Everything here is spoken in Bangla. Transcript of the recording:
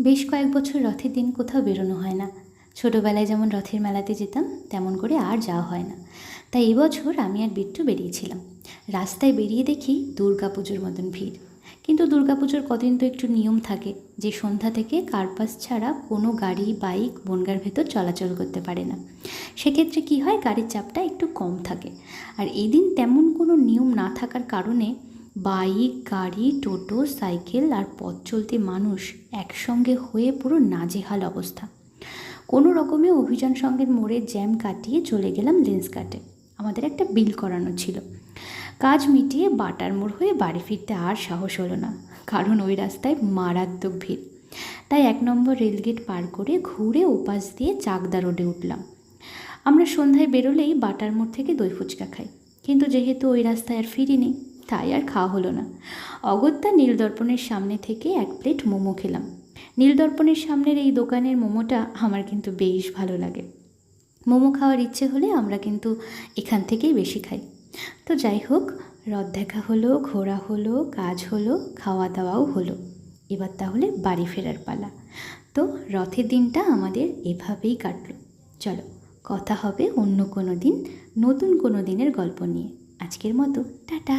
বেশ কয়েক বছর রথের দিন কোথাও বেরোনো হয় না। ছোটোবেলায় যেমন রথের মেলাতে যেতাম তেমন করে আর যাওয়া হয় না। তাই এবছর আমি আর বিট্টু বেরিয়েছিলাম। রাস্তায় বেরিয়ে দেখি দুর্গাপুজোর মতন ভিড়। কিন্তু দুর্গাপুজোর কদিন তো একটু নিয়ম থাকে যে সন্ধ্যা থেকে কারপাস ছাড়া কোনো গাড়ি বাইক বনগাঁর ভেতর চলাচল করতে পারে না। সেক্ষেত্রে কি হয়, গাড়ির চাপটা একটু কম থাকে। আর এদিন তেমন কোনো নিয়ম না থাকার কারণে বাইক গাড়ি টোটো সাইকেল আর পথ চলতি মানুষ একসঙ্গে হয়ে পুরো নাজেহাল অবস্থা। কোনো রকমে অভিযান সঙ্গের মোড়ে জ্যাম কাটিয়ে চলে গেলাম লেন্সকার্টে। আমাদের একটা বিল করানো ছিল। কাজ মিটিয়ে বাটার মোড় হয়ে বাড়ি ফিরতে আর সাহস হলো না, কারণ ওই রাস্তায় মারাত্মক ভিড়। তাই 1 নম্বর রেলগেট পার করে ঘুরে ওপাশ দিয়ে চাকদা রোডে উঠলাম। আমরা সন্ধ্যায় বেরোলেই বাটার মোড় থেকে দই ফুচকা খাই, কিন্তু যেহেতু ওই রাস্তায় আর ফিরিনি তাই আর খাওয়া হলো না। অগত্যা নীলদর্পণের সামনে থেকে 1 প্লেট মোমো খেলাম। নীলদর্পণের সামনের এই দোকানের মোমোটা আমার কিন্তু বেশ ভালো লাগে। মোমো খাওয়ার ইচ্ছে হলে আমরা কিন্তু এখান থেকেই বেশি খাই। তো যাই হোক, রথ দেখা হলো, ঘোরা হলো, কাজ হলো, খাওয়া দাওয়াও হলো। এবার তাহলে বাড়ি ফেরার পালা। তো রথের দিনটা আমাদের এভাবেই কাটলো। চলো, কথা হবে অন্য কোনো দিন, নতুন কোনো দিনের গল্প নিয়ে। আজকের মতো টাটা।